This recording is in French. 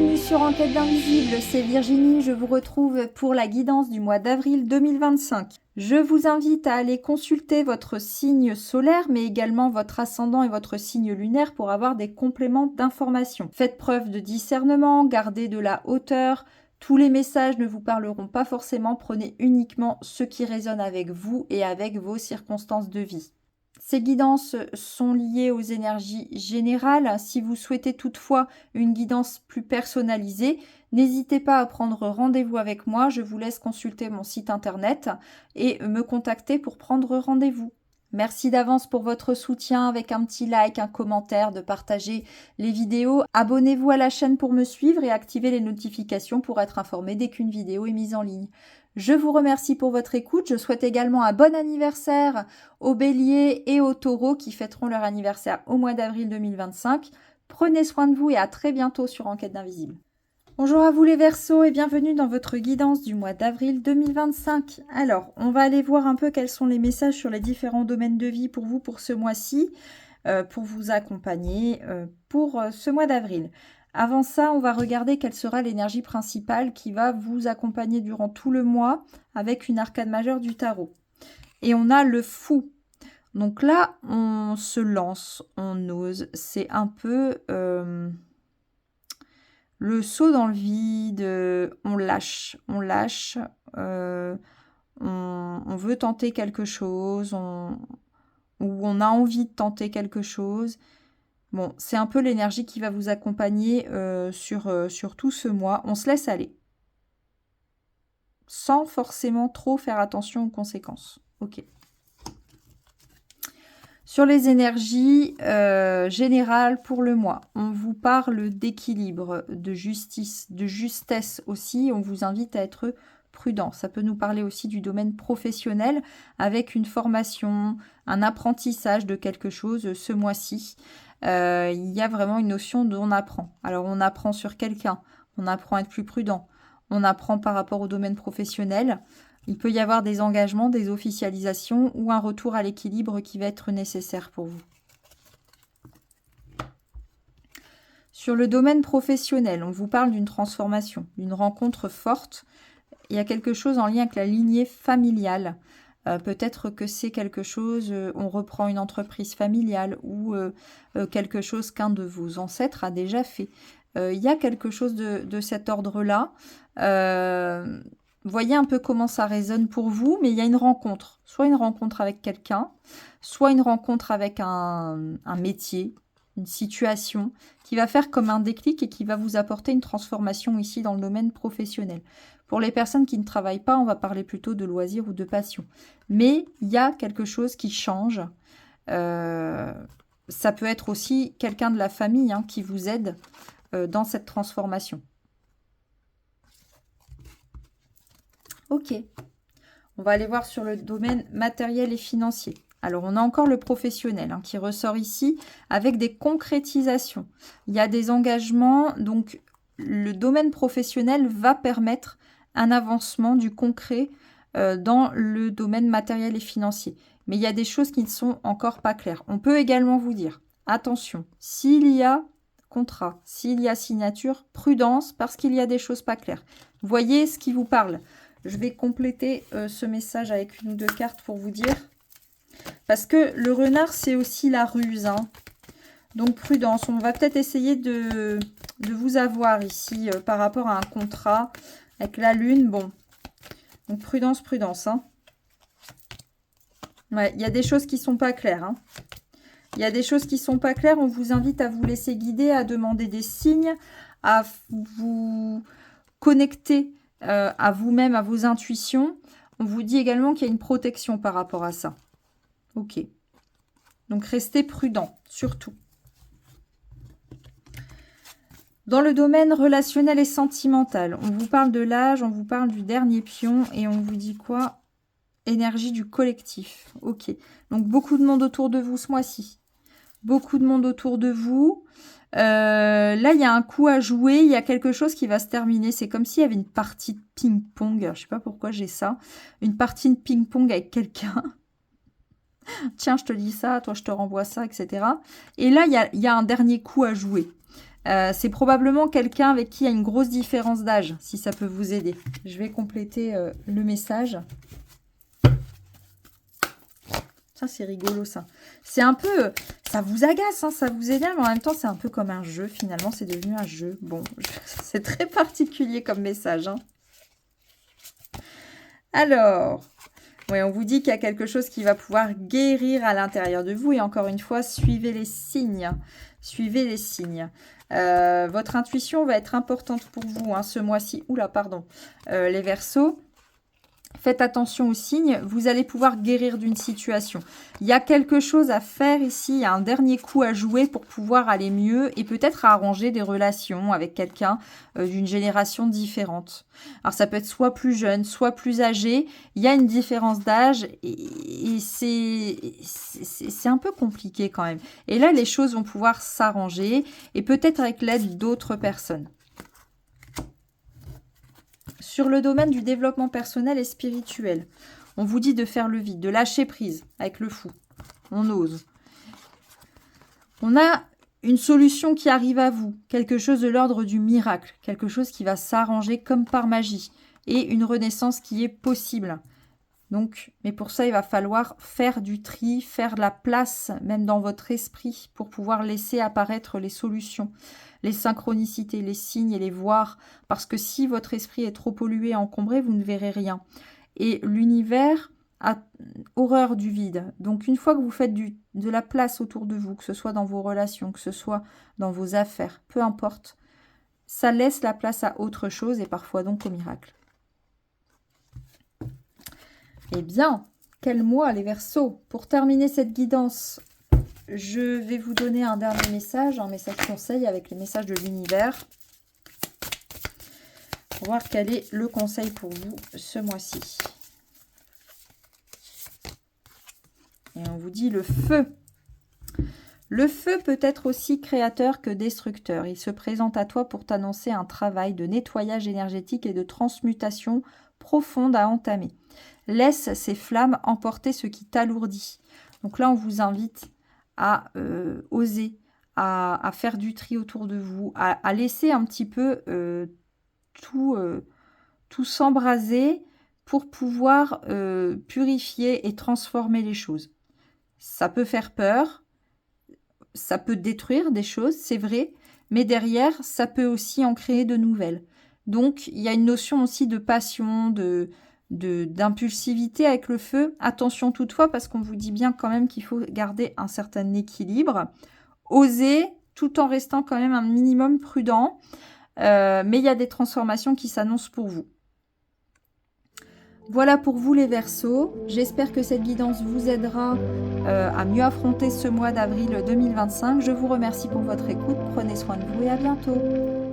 Bienvenue sur Enquête d'Invisible, c'est Virginie, je vous retrouve pour la guidance du mois d'avril 2025. Je vous invite à aller consulter votre signe solaire, mais également votre ascendant et votre signe lunaire pour avoir des compléments d'information. Faites preuve de discernement, gardez de la hauteur. Tous les messages ne vous parleront pas forcément, prenez uniquement ce qui résonne avec vous et avec vos circonstances de vie. Ces guidances sont liées aux énergies générales. Si vous souhaitez toutefois une guidance plus personnalisée, n'hésitez pas à prendre rendez-vous avec moi. Je vous laisse consulter mon site internet et me contacter pour prendre rendez-vous. Merci d'avance pour votre soutien avec un petit like, un commentaire, de partager les vidéos. Abonnez-vous à la chaîne pour me suivre et activez les notifications pour être informé dès qu'une vidéo est mise en ligne. Je vous remercie pour votre écoute. Je souhaite également un bon anniversaire aux béliers et aux taureaux qui fêteront leur anniversaire au mois d'avril 2025. Prenez soin de vous et à très bientôt sur Enquête d'Invisible. Bonjour à vous les Verseaux et bienvenue dans votre guidance du mois d'avril 2025. Alors, on va aller voir un peu quels sont les messages sur les différents domaines de vie pour vous pour ce mois-ci, pour vous accompagner pour ce mois d'avril. Avant ça, on va regarder quelle sera l'énergie principale qui va vous accompagner durant tout le mois avec une arcane majeure du tarot. Et on a le fou. Donc là, on se lance, on ose. C'est un peu le saut dans le vide, on lâche. On veut tenter quelque chose, ou on a envie de tenter quelque chose. Bon, c'est un peu l'énergie qui va vous accompagner sur tout ce mois. On se laisse aller. Sans forcément trop faire attention aux conséquences. Ok. Sur les énergies générales pour le mois, on vous parle d'équilibre, de justice, de justesse aussi. On vous invite à être prudent. Ça peut nous parler aussi du domaine professionnel avec une formation, un apprentissage de quelque chose ce mois-ci. Il y a vraiment une notion d'on apprend. Alors on apprend sur quelqu'un, on apprend à être plus prudent, on apprend par rapport au domaine professionnel. Il peut y avoir des engagements, des officialisations ou un retour à l'équilibre qui va être nécessaire pour vous. Sur le domaine professionnel, on vous parle d'une transformation, d'une rencontre forte. Il y a quelque chose en lien avec la lignée familiale. Peut-être que c'est quelque chose, on reprend une entreprise familiale ou quelque chose qu'un de vos ancêtres a déjà fait. Il y a quelque chose de cet ordre-là. Voyez un peu comment ça résonne pour vous, mais il y a une rencontre. Soit une rencontre avec quelqu'un, soit une rencontre avec un métier, une situation qui va faire comme un déclic et qui va vous apporter une transformation ici dans le domaine professionnel. Pour les personnes qui ne travaillent pas, on va parler plutôt de loisirs ou de passion. Mais il y a quelque chose qui change. Ça peut être aussi quelqu'un de la famille qui vous aide dans cette transformation. Ok. On va aller voir sur le domaine matériel et financier. Alors, on a encore le professionnel qui ressort ici avec des concrétisations. Il y a des engagements, donc le domaine professionnel va permettre un avancement du concret dans le domaine matériel et financier. Mais il y a des choses qui ne sont encore pas claires. On peut également vous dire, attention, s'il y a contrat, s'il y a signature, prudence, parce qu'il y a des choses pas claires. Voyez ce qui vous parle. Je vais compléter ce message avec une ou deux cartes pour vous dire. Parce que le renard, c'est aussi la ruse. Donc, prudence. On va peut-être essayer de vous avoir ici par rapport à un contrat avec la lune. Bon. Donc, prudence, prudence. Ouais, il y a des choses qui ne sont pas claires. Il y a des choses qui ne sont pas claires. On vous invite à vous laisser guider, à demander des signes, à vous connecter à vous-même, à vos intuitions. On vous dit également qu'il y a une protection par rapport à ça. Ok. Donc, restez prudent, surtout. Dans le domaine relationnel et sentimental, on vous parle de l'âge, on vous parle du dernier pion et on vous dit quoi? Énergie du collectif. Ok. Donc, beaucoup de monde autour de vous ce mois-ci. Beaucoup de monde autour de vous. Là, il y a un coup à jouer. Il y a quelque chose qui va se terminer. C'est comme s'il y avait une partie de ping-pong. Je ne sais pas pourquoi j'ai ça. Une partie de ping-pong avec quelqu'un. Tiens, je te dis ça. Toi, je te renvoie ça, etc. Et là, il y a un dernier coup à jouer. C'est probablement quelqu'un avec qui il y a une grosse différence d'âge, si ça peut vous aider. Je vais compléter le message. Ça, c'est rigolo, ça. C'est un peu... Ça vous agace, hein, ça vous énerve, mais en même temps, c'est un peu comme un jeu. Finalement, c'est devenu un jeu. Bon, c'est très particulier comme message. Hein. Alors, oui, on vous dit qu'il y a quelque chose qui va pouvoir guérir à l'intérieur de vous. Et encore une fois, suivez les signes. Suivez les signes. Votre intuition va être importante pour vous hein, ce mois-ci. Oula, pardon. Les Verseaux. Faites attention aux signes, vous allez pouvoir guérir d'une situation. Il y a quelque chose à faire ici, il y a un dernier coup à jouer pour pouvoir aller mieux et peut-être arranger des relations avec quelqu'un d'une génération différente. Alors ça peut être soit plus jeune, soit plus âgé. Il y a une différence d'âge et c'est un peu compliqué quand même. Et là, les choses vont pouvoir s'arranger et peut-être avec l'aide d'autres personnes. Sur le domaine du développement personnel et spirituel, on vous dit de faire le vide, de lâcher prise avec le fou. On ose. On a une solution qui arrive à vous, quelque chose de l'ordre du miracle, quelque chose qui va s'arranger comme par magie et une renaissance qui est possible. Donc, mais pour ça, il va falloir faire du tri, faire de la place, même dans votre esprit, pour pouvoir laisser apparaître les solutions, les synchronicités, les signes et les voir. Parce que si votre esprit est trop pollué, encombré, vous ne verrez rien. Et l'univers a horreur du vide. Donc, une fois que vous faites de la place autour de vous, que ce soit dans vos relations, que ce soit dans vos affaires, peu importe, ça laisse la place à autre chose et parfois donc au miracle. Eh bien, quel mois les Verseaux. Pour terminer cette guidance, je vais vous donner un dernier message, un message conseil avec les messages de l'univers. Pour voir quel est le conseil pour vous ce mois-ci. Et on vous dit le feu. Le feu peut être aussi créateur que destructeur. Il se présente à toi pour t'annoncer un travail de nettoyage énergétique et de transmutation profonde à entamer. Laisse ces flammes emporter ce qui t'alourdit. Donc là, on vous invite à oser, à faire du tri autour de vous, à laisser un petit peu tout s'embraser pour pouvoir purifier et transformer les choses. Ça peut faire peur, ça peut détruire des choses, c'est vrai, mais derrière, ça peut aussi en créer de nouvelles. Donc, il y a une notion aussi de passion, d'impulsivité avec le feu. Attention toutefois, parce qu'on vous dit bien quand même qu'il faut garder un certain équilibre. Oser, tout en restant quand même un minimum prudent. Mais il y a des transformations qui s'annoncent pour vous. Voilà pour vous les Verseaux. J'espère que cette guidance vous aidera à mieux affronter ce mois d'avril 2025. Je vous remercie pour votre écoute. Prenez soin de vous et à bientôt.